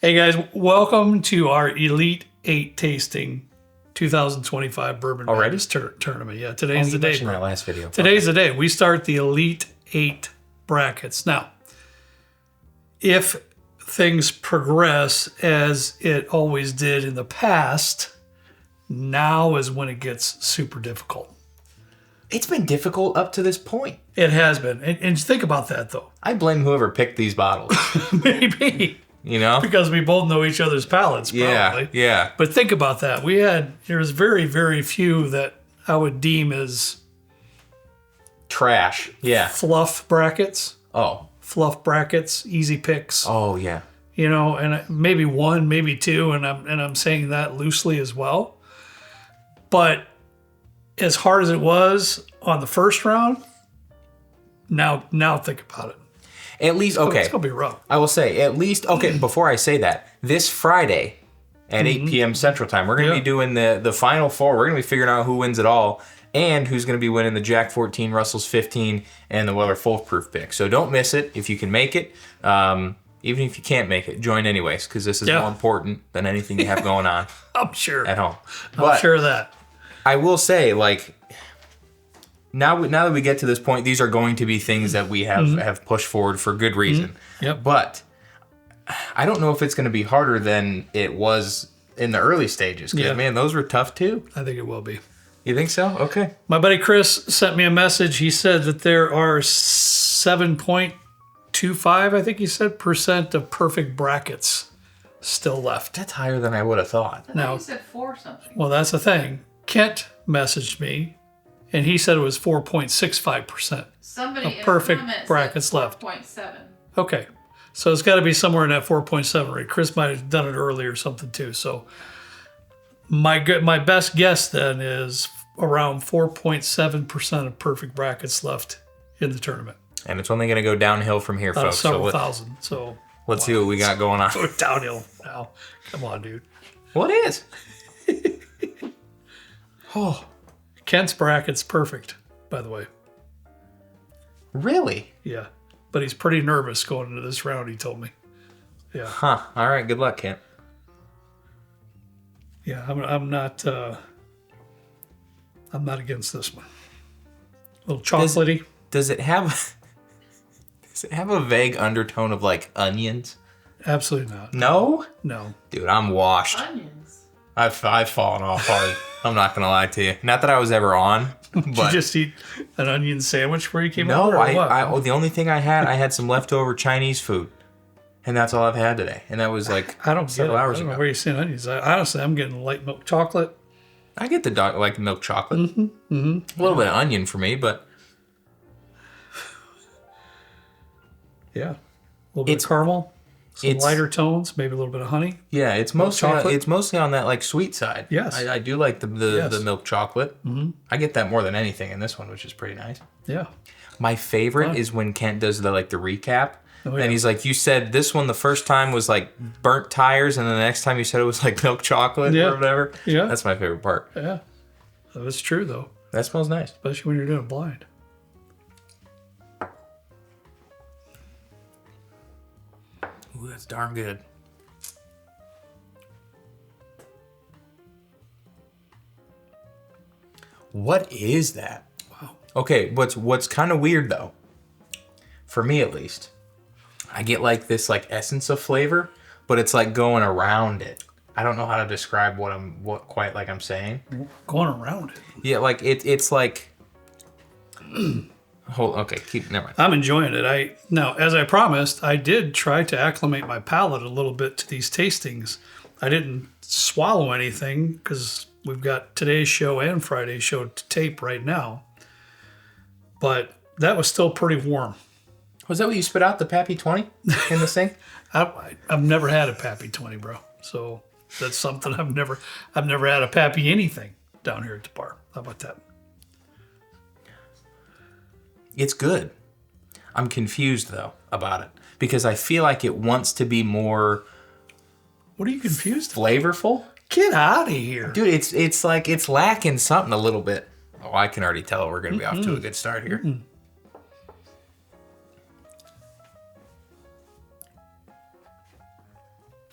Hey guys, welcome to our Elite 8 tasting 2025 Bourbon Already? Madness tournament. Yeah, today's the day. Mentioned that last video. Today's the day. We start the Elite 8 brackets. Now, if things progress as it always did in the past, now is when it gets super difficult. It's been difficult up to this point. It has been. And think about that, though. I blame whoever picked these bottles. Maybe. You know? Because we both know each other's palates, probably. Yeah. But think about that. There's very, very few that I would deem as Trash. Yeah. fluff brackets. Oh. Fluff brackets, easy picks. Oh, yeah. You know, and maybe one, maybe two, and I'm saying that loosely as well. But as hard as it was on the first round, now think about it. At least, okay. It's going to be rough. I will say, at least, okay, before I say that, this Friday at 8 p.m. Central Time, we're going to be doing the Final Four. We're going to be figuring out who wins it all and who's going to be winning the Jack 14, Russell's 15, and the Weller Foolproof pick. So don't miss it if you can make it. Even if you can't make it, join anyways, because this is more important than anything you have going on I'm sure. at home. I'm sure of that. I will say, like, now that we get to this point, these are going to be things that we have pushed forward for good reason. Yep. But I don't know if it's going to be harder than it was in the early stages. Because, man, those were tough too. I think it will be. You think so? Okay. My buddy Chris sent me a message. He said that there are 7.25, I think he said, % of perfect brackets still left. That's higher than I would have thought. I thought you said 4 something. Well, that's the thing. Kent messaged me, and he said it was 4.65%. Somebody of perfect in the comments brackets said left. 4.7. Okay. So it's got to be somewhere in that 4.7 rate. Chris might have done it earlier or something too. So my best guess then is around 4.7% of perfect brackets left in the tournament. And it's only going to go downhill from here, Out of folks. several thousand. So let's see what we got going on. Go downhill now. Come on, dude. What is? Oh, Kent's bracket's perfect, by the way. Really? Yeah. But he's pretty nervous going into this round, he told me. Yeah. Huh. All right. Good luck, Kent. Yeah, I'm not against this one. A little chocolatey. Does it have a vague undertone of like onions? Absolutely not. No? No. Dude, I'm washed. Onions. I've fallen off hard. I'm not gonna lie to you. Not that I was ever on, but Did you just eat an onion sandwich before you came no. over? Or what? The only thing I had some leftover Chinese food, and that's all I've had today. And that was like I don't get it. several I hours don't know ago. where you're seeing onions. Honestly, I'm getting light milk chocolate. I get the like milk chocolate, a little bit of onion for me, but Yeah. A little bit of caramel. Some lighter tones, maybe a little bit of honey. yeah, it's mostly on that like sweet side. Yes. I do like the Yes. milk chocolate. Mm-hmm. I get that more than anything in this one, which is pretty nice. Yeah. My favorite is when Kent does the recap. Oh, yeah. And he's like, you said this one the first time was like burnt tires, and then the next time you said it was like milk chocolate or whatever. Yeah. That's my favorite part. Yeah. That's true, though, That smells nice. especially when you're doing it blind. Ooh, that's darn good. What is that? Wow. Okay, what's kind of weird though, for me at least, I get like this like essence of flavor, but it's like going around it. I don't know how to describe what quite like I'm saying. Going around it. Yeah, like it's like. Never mind. I'm enjoying it. Now, as I promised, I did try to acclimate my palate a little bit to these tastings. I didn't swallow anything because we've got today's show and Friday's show to tape right now. But that was still pretty warm. Was that what you spit out, the Pappy 20 in the sink? I've never had a Pappy 20, bro. So that's something I've never had a Pappy anything down here at the bar. How about that? It's good. I'm confused though about it because I feel like it wants to be more. What are you confused about? Flavorful? Get out of here. Dude, it's like it's lacking something a little bit. Oh, I can already tell we're going to be off to a good start here.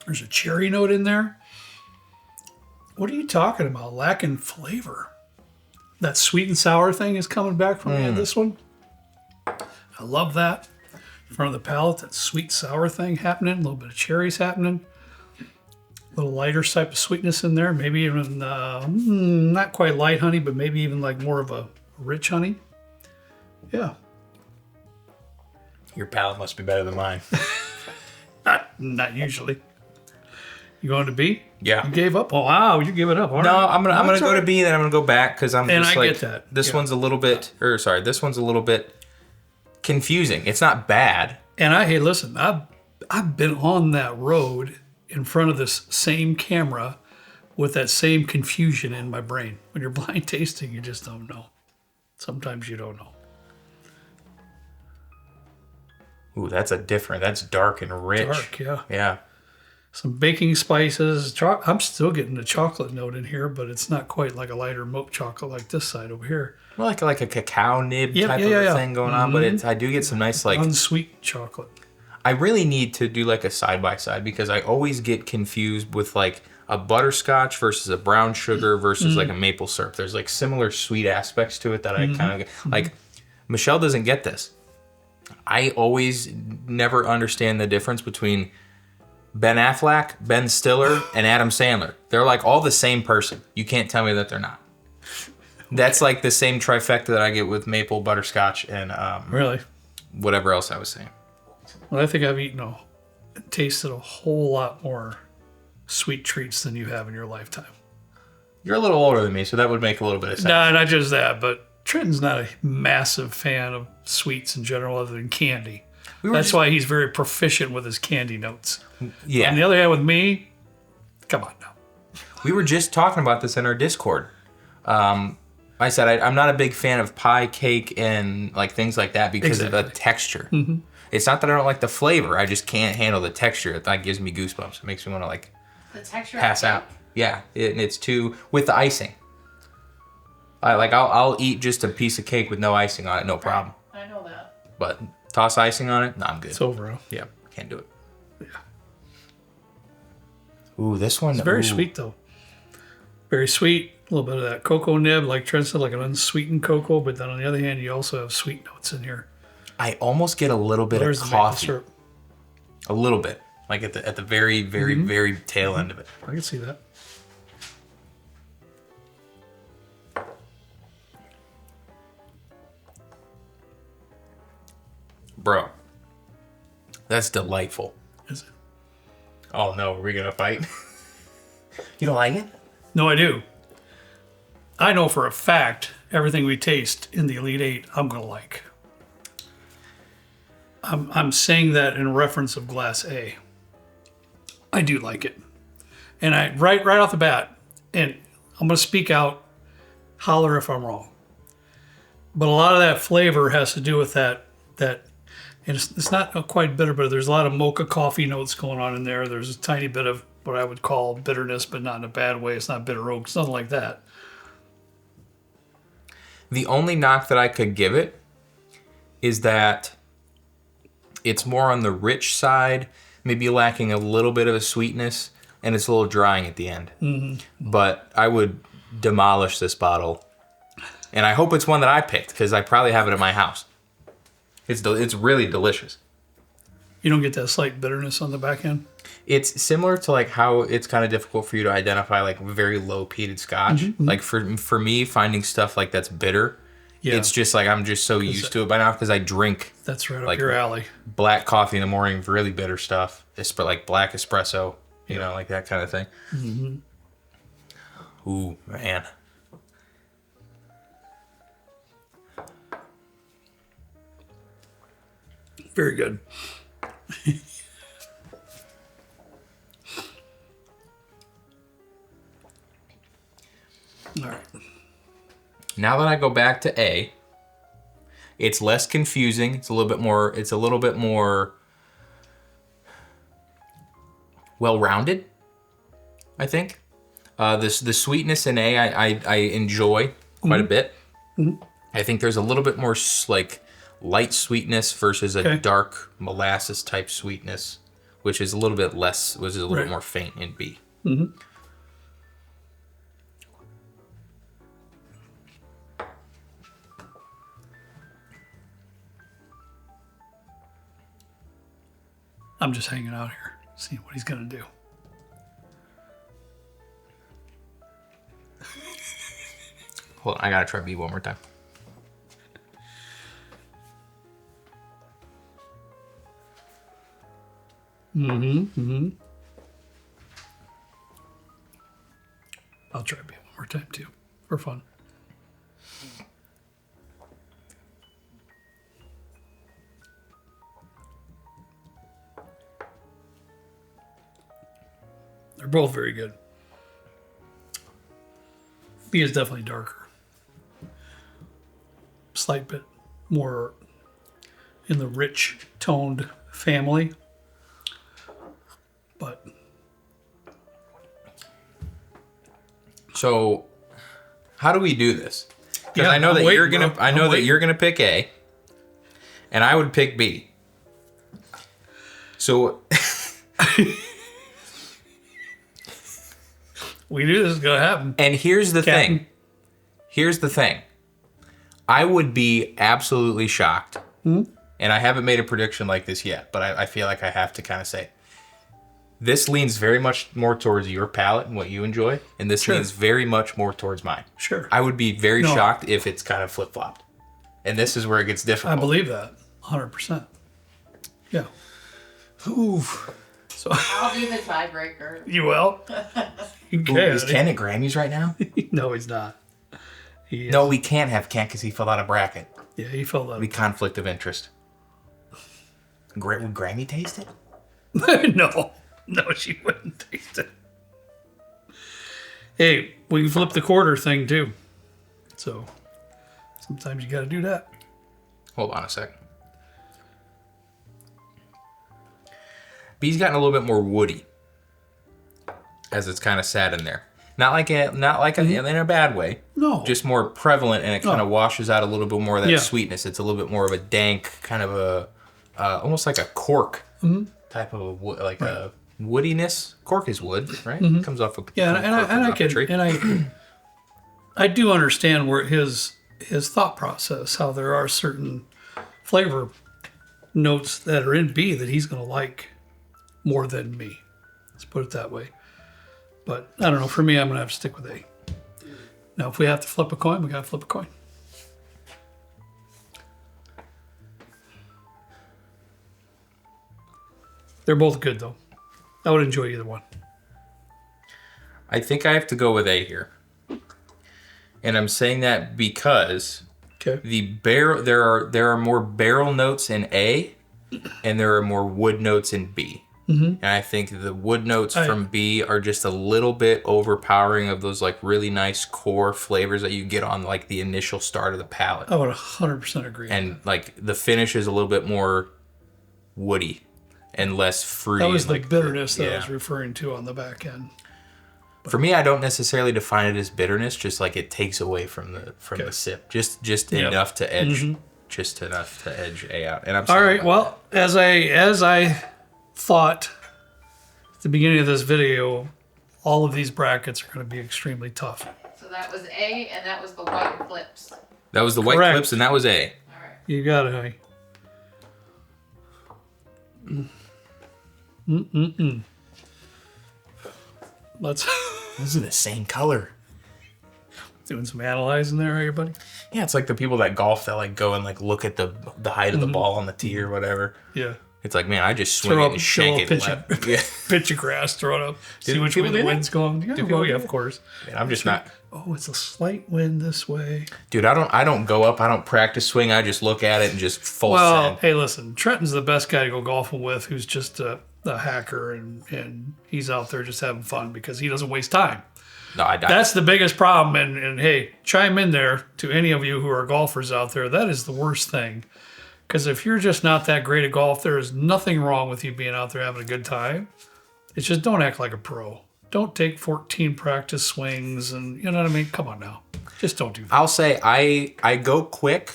There's a cherry note in there. What are you talking about? Lacking flavor. That sweet and sour thing is coming back from me in this one. I love that. In front of the palate, that sweet sour thing happening. A little bit of cherries happening. A little lighter type of sweetness in there. Maybe even not quite light honey, but maybe even like more of a rich honey. Yeah. Your palate must be better than mine. Not usually. You going to B? Yeah. You gave up? Oh, wow, you give it up. All No, right. I'm gonna go to B, then I'm gonna go back because I'm And just I like get that. this Yeah. one's a little bit, this one's a little bit confusing. It's not bad. And hey, listen, I've been on that road in front of this same camera with that same confusion in my brain. When you're blind tasting, you just don't know. Sometimes you don't know. Ooh, that's dark and rich. Dark, yeah. Yeah. Some baking spices. I'm still getting a chocolate note in here, but it's not quite like a lighter milk chocolate like this side over here. More like a cacao nib Yep, type of a thing going on, but I do get some nice like unsweet chocolate. I really need to do like a side by side because I always get confused with like a butterscotch versus a brown sugar versus like a maple syrup. There's like similar sweet aspects to it that I kind of like. Michelle doesn't get this. I always never understand the difference between Ben Affleck, Ben Stiller, and Adam Sandler. They're like all the same person. You can't tell me that they're not. That's like the same trifecta that I get with maple, butterscotch, and Really? whatever else I was saying. Well, I think I've tasted a whole lot more sweet treats than you have in your lifetime. You're a little older than me, so that would make a little bit of sense. No, not just that, but Trenton's not a massive fan of sweets in general other than candy. That's why he's very proficient with his candy notes. Yeah. On the other hand, with me, come on now. We were just talking about this in our Discord. I said I'm not a big fan of pie, cake, and like things like that because of the texture. Mm-hmm. It's not that I don't like the flavor. I just can't handle the texture. That gives me goosebumps. It makes me want to like The texture pass out. Yeah, and it's too with the icing. I'll eat just a piece of cake with no icing on it, no problem. I know that. But toss icing on it, no, I'm good. It's over. Huh? Yeah, can't do it. Yeah. Ooh, this one. It's very sweet, though. Very sweet. A little bit of that cocoa nib, like Trent said, like an unsweetened cocoa. But then on the other hand, you also have sweet notes in here. I almost get a little bit There's of the maple coffee. syrup. A little bit. Like at the very, very, very tail end of it. I can see that. Bro, that's delightful. Is it? Oh no, are we gonna fight? You don't like it? No, I do. I know for a fact everything we taste in the Elite Eight, I'm going to like. I'm saying that in reference of Glass A. I do like it. And I right off the bat, and I'm going to speak out, holler if I'm wrong. But a lot of that flavor has to do with that and it's not quite bitter, but there's a lot of mocha coffee notes going on in there. There's a tiny bit of what I would call bitterness, but not in a bad way. It's not bitter oak, it's nothing like that. The only knock that I could give it is that it's more on the rich side, maybe lacking a little bit of a sweetness, and it's a little drying at the end. Mm-hmm. But I would demolish this bottle, and I hope it's one that I picked because I probably have it at my house. It's really delicious. You don't get that slight bitterness on the back end? It's similar to like how it's kind of difficult for you to identify like very low peated scotch. Mm-hmm. Like for me, finding stuff like that's bitter, it's just like I'm just so used to it by now because I drink. That's right like up your alley. Black coffee in the morning, really bitter stuff. It's like black espresso, you know, like that kind of thing. Mm-hmm. Ooh, man. Very good. All right. Now that I go back to A, it's less confusing. It's a little bit more well-rounded, I think. The sweetness in A, I enjoy quite a bit. Mm-hmm. I think there's a little bit more like light sweetness versus a dark molasses type sweetness which is a little bit less, which is a little bit more faint in B. Mm-hmm. I'm just hanging out here, seeing what he's going to do. Hold on, I got to try B one more time. I'll try B one more time, too, for fun. They're both very good. B is definitely darker. Slight bit more in the rich toned family. But so how do we do this? Because I know that you're gonna pick A, and I would pick B. So we knew this was gonna happen. And here's the thing. Here's the thing. I would be absolutely shocked. And I haven't made a prediction like this yet, but I feel like I have to kind of say it. This leans very much more towards your palate and what you enjoy, and this leans very much more towards mine. Sure. I would be very shocked if it's kind of flip-flopped. And this is where it gets difficult. I believe that. 100%. Yeah. Ooh. So I'll be the tiebreaker. You will? Okay. Is Ken at Grammys right now? No, he's not. No, we can't have Ken because he filled out a bracket. Yeah, he filled out. Be conflict of interest. Would Grammy taste it? No, she wouldn't taste it. Hey, we can flip the quarter thing too. So sometimes you got to do that. Hold on a second. B's gotten a little bit more woody as it's kind of sat in there. Not like in a bad way. No. Just more prevalent, and it kind of washes out a little bit more of that sweetness. It's a little bit more of a dank, kind of a almost like a cork type of a woodiness. Cork is wood, right? It comes off of I do understand where his thought process, how there are certain flavor notes that are in B that he's going to like more than me. Let's put it that way. But I don't know. For me, I'm going to have to stick with A. Now, if we have to flip a coin, we got to flip a coin. They're both good, though. I would enjoy either one. I think I have to go with A here. And I'm saying that because there are more barrel notes in A, and there are more wood notes in B. And I think the wood notes from B are just a little bit overpowering of those like really nice core flavors that you get on like the initial start of the palate. I would 100% agree. And like the finish is a little bit more woody and less fruity. That was the bitterness that I was referring to on the back end. But for me, I don't necessarily define it as bitterness. Just like it takes away from the sip, just enough to edge, just enough to edge A out. And I'm all right. Well, as I thought at the beginning of this video, all of these brackets are going to be extremely tough. So that was A, and that was the white clips. That was the white clips, and that was A. All right. You got it, honey. Those are the same color. Doing some analyzing there, are you, buddy? Yeah, it's like the people that golf that like go and like look at the height of the ball on the tee or whatever. Yeah. It's like, man, I just swing it and shank it. Pitch of grass, throw it up. See which way the wind's going. Yeah, of course. Man, I'm just not. Oh, it's a slight wind this way. Dude, I don't go up. I don't practice swing. I just look at it and just full send. Hey, listen, Trenton's the best guy to go golfing with, who's just a hacker, and he's out there just having fun because he doesn't waste time. No, That's the biggest problem. And hey, chime in there to any of you who are golfers out there. That is the worst thing. Because if you're just not that great at golf, there is nothing wrong with you being out there having a good time. It's just don't act like a pro. Don't take 14 practice swings and, you know what I mean? Come on now. Just don't do that. I'll say I go quick,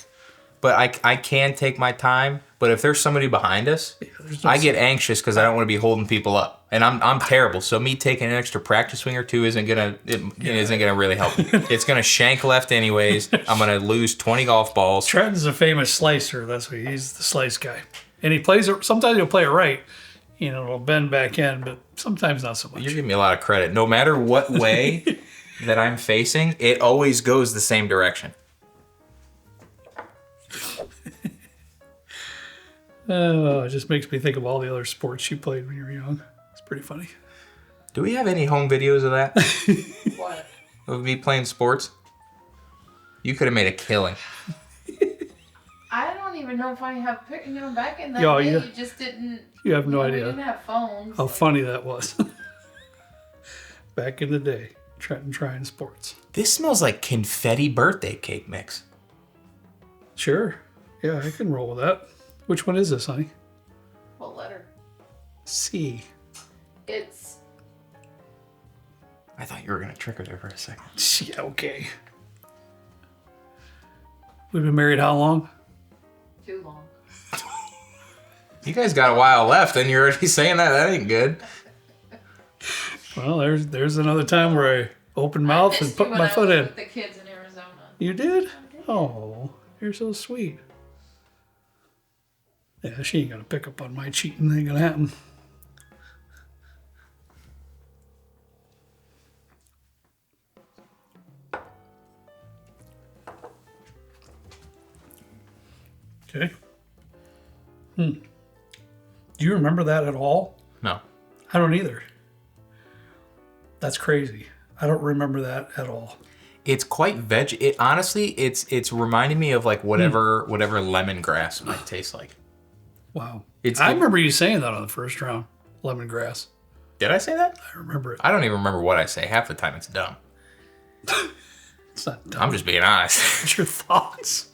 but I can take my time. But if there's somebody behind us, there's no I get anxious because I don't want to be holding people up, and I'm terrible. So me taking an extra practice swing or two isn't gonna really help me. It's gonna shank left anyways. I'm gonna lose 20 golf balls. Trenton's a famous slicer. That's what he's the slice guy, and he plays it. Sometimes he'll play it right. It'll bend back in, but sometimes not so much. You're giving me a lot of credit. No matter what way that I'm facing, it always goes the same direction. Oh, it just makes me think of all the other sports you played when you were young. It's pretty funny. Do we have any home videos of that? What? Of me playing sports? You could have made a killing. I don't even know if I have back in that Yo, day, yeah. you just didn't. You have no We idea didn't have phones. how funny that was. Back in the day, Trenton trying sports. This smells like confetti birthday cake mix. Sure. Yeah, I can roll with that. Which one is this, honey? What letter? C. It's. I thought you were going to trick her there for a second. Yeah, okay. We've been married how long? Too long. You guys got a while left, and you're already saying that. That ain't good. Well, there's another time where I opened mouth and put my foot in. With the kids in Arizona. You did? Oh, you're so sweet. Yeah, she ain't gonna pick up on my cheating. Ain't gonna happen. Okay. Do you remember that at all? No. I don't either. That's crazy. I don't remember that at all. It's quite veg. Honestly, it's reminding me of like whatever lemongrass might taste like. Wow. I remember you saying that on the first round. Lemongrass. Did I say that? I remember it. I don't even remember what I say. Half the time it's dumb. It's not dumb. I'm just being honest. It's your thoughts.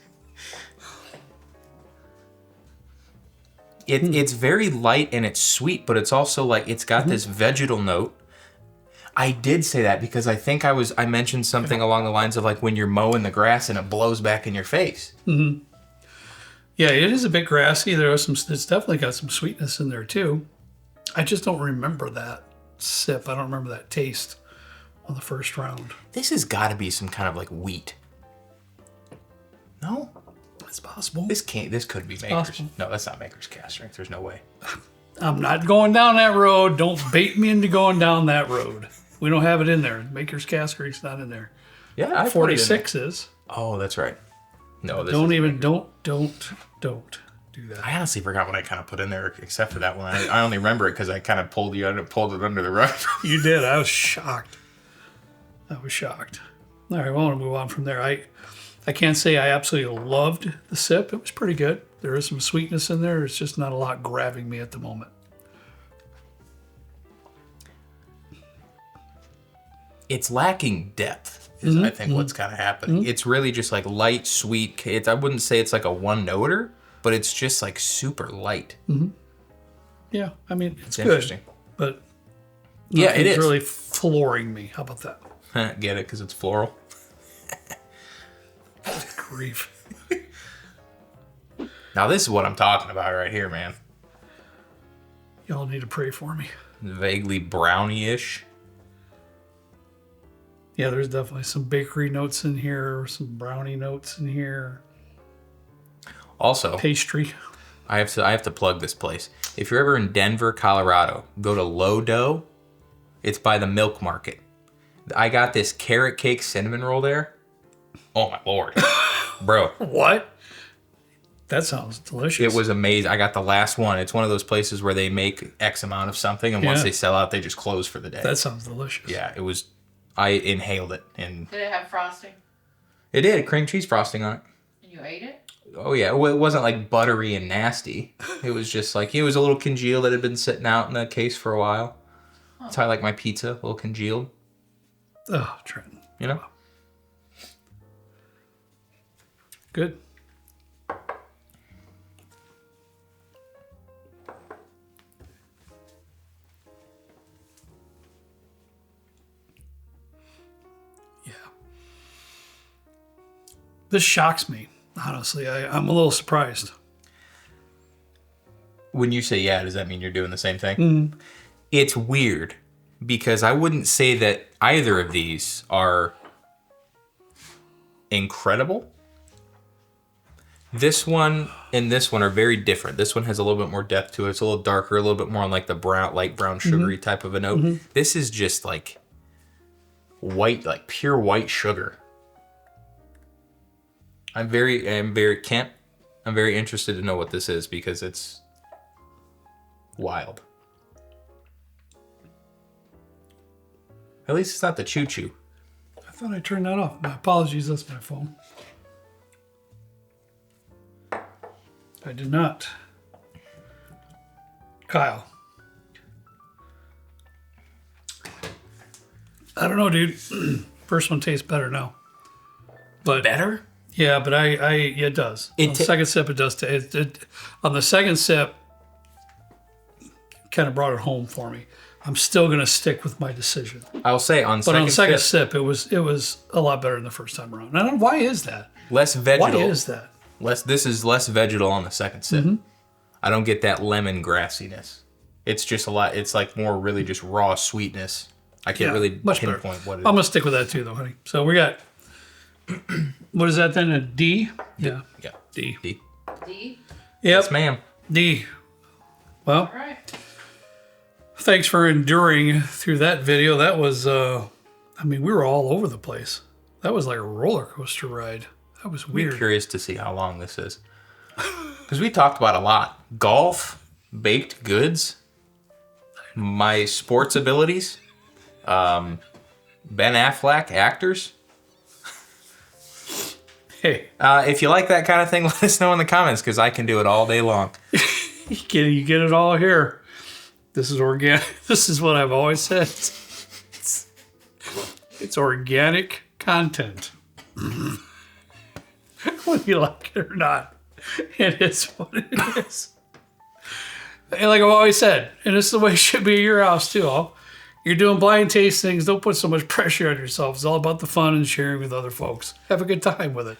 It's very light and it's sweet, but it's also like it's got this vegetal note. I did say that because I think I mentioned something along the lines of like when you're mowing the grass and it blows back in your face. Mm-hmm. Yeah, it is a bit grassy. It's definitely got some sweetness in there too. I just don't remember that sip. I don't remember that taste on the first round. This has got to be some kind of like wheat. No? It's possible. This could be Maker's. possible. No, that's not Maker's cast strength. There's no way. I'm not going down that road. Don't bait me into going down that road. We don't have it in there. Maker's Cask Drink's not in there. Yeah, I 46 is. Oh, that's right. No, this Don't is- don't do that. I honestly forgot what I kind of put in there, except for that one. I only remember it because I kind of pulled it under the rug. You did. I was shocked. All right, well, I'll move on from there. I can't say I absolutely loved the sip. It was pretty good. There is some sweetness in there. It's just not a lot grabbing me at the moment. It's lacking depth, is I think what's kind of happening. It's really just like light, sweet. I wouldn't say it's like a one-noter, but it's just like super light. Yeah, I mean, it's good, interesting. but Yeah, it it's is. really flooring me. How about that? Get it? Because it's floral. Grief. Now, this is what I'm talking about right here, man. Y'all need to pray for me. Vaguely brownie-ish. Yeah, there's definitely some bakery notes in here, some brownie notes in here, Also, pastry. I have to plug this place. If you're ever in Denver, Colorado, go to Low Dough. It's by the Milk Market. I got this carrot cake cinnamon roll there. Oh my lord, bro! What? That sounds delicious. It was amazing. I got the last one. It's one of those places where they make X amount of something, and once Yeah. they sell out, they just close for the day. That sounds delicious. Yeah, it was. I inhaled it, and Did it have frosting? it did cream cheese frosting on it. And you ate it? Oh yeah, well, it wasn't like buttery and nasty. It was just like it was a little congealed that had been sitting out in the case for a while. That's how I like my pizza, a little congealed. Oh, Trenton. You know. Good. Yeah. This shocks me, honestly. I'm a little surprised. When you say yeah, does that mean you're doing the same thing? It's weird because I wouldn't say that either of these are incredible. This one and this one are very different. This one has a little bit more depth to it. It's a little darker, a little bit more on like the brown, light brown, sugary type of a note. This is just like white, like pure white sugar. I'm very interested to know what this is because it's wild. At least it's not the choo-choo. I thought I turned that off. My apologies, that's my phone. I did not. Kyle. I don't know, dude. First one tastes better now. But Better? yeah, but it does. On the second sip, it does. On the second sip, kind of brought it home for me. I'm still going to stick with my decision. I'll say on But on the second sip, it was a lot better than the first time around. I don't know, why is that? less vegetal. Why is that? This is less vegetal on the second sip. I don't get that lemon grassiness. It's just a lot. It's like more really just raw sweetness. I can't really much pinpoint better. what it is. I'm going to stick with that too, though, honey. So we got, what is that then? A D? Yeah. Yeah. D. D. D. Yep. Yes, ma'am. D. Well, All right. thanks for enduring through that video. That was, we were all over the place. That was like a roller coaster ride. That was weird. I'm curious to see how long this is. Because we talked about a lot. Golf, baked goods, my sports abilities, Ben Affleck, actors. Hey, If you like that kind of thing, let us know in the comments because I can do it all day long. you get it all here. This is organic. This is what I've always said. It's organic content. Whether you like it or not, it is what it is. And like I've always said, and this is the way it should be at your house too. You're doing blind tastings. Don't put so much pressure on yourself. It's all about the fun and sharing with other folks. Have a good time with it.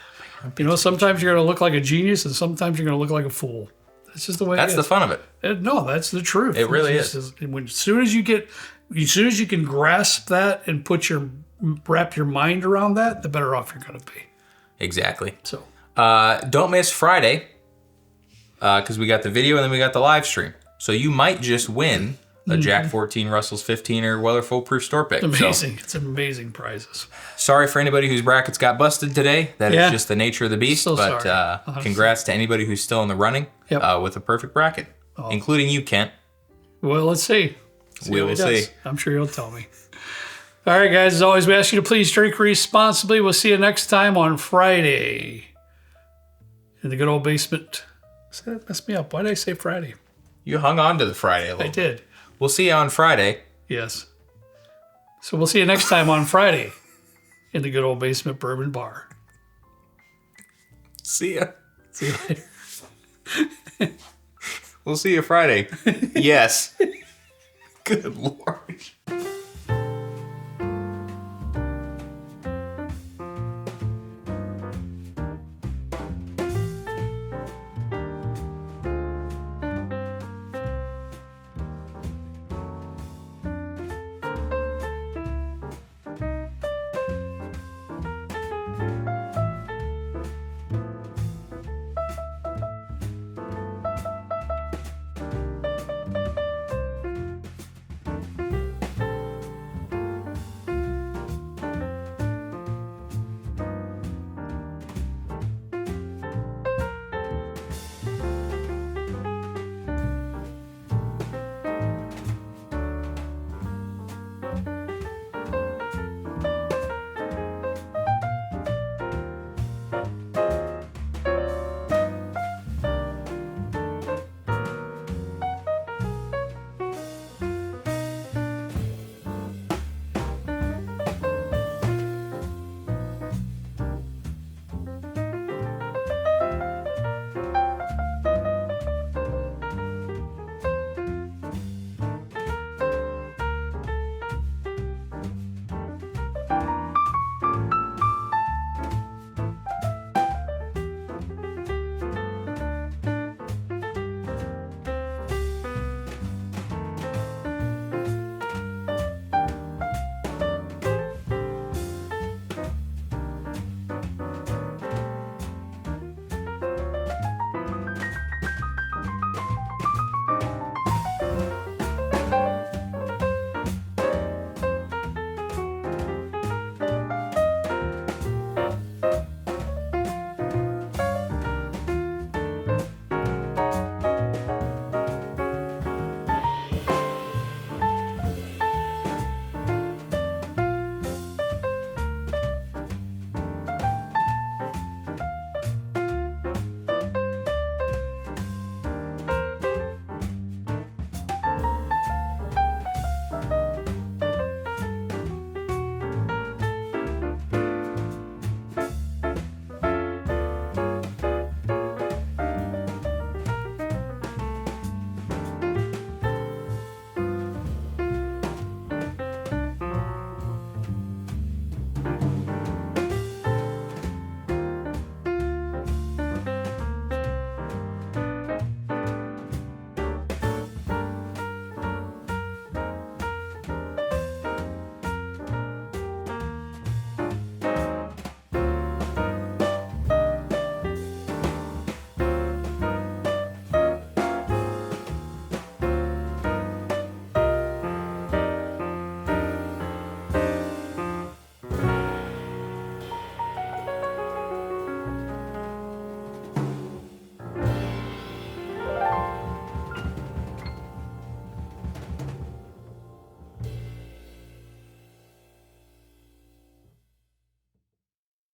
You know, sometimes you're going to look like a genius, and sometimes you're going to look like a fool. That's just the way. That's it the is. fun of it. No, that's the truth. It really As soon as you can grasp that and wrap your mind around that, the better off you're going to be. Exactly. So, Don't miss Friday because we got the video and then we got the live stream. So you might just win a Jack 14, Russell's 15, or Weller Foolproof store pick. amazing. So, It's amazing prizes. sorry for anybody whose brackets got busted today. That is just the nature of the beast. So but sorry. congrats to anybody who's still in the running with a perfect bracket, including you, Kent. Well, let's see. We how will he does. see. I'm sure he'll tell me. All right, guys. As always, we ask you to please drink responsibly. We'll see you next time on Friday in the good old basement. That messed me up. Why did I say Friday? You hung on to the Friday a little I did. We'll see you on Friday. Yes. So we'll see you next time on Friday in the good old basement bourbon bar. See ya. See you later. We'll see you Friday. Yes. Good Lord.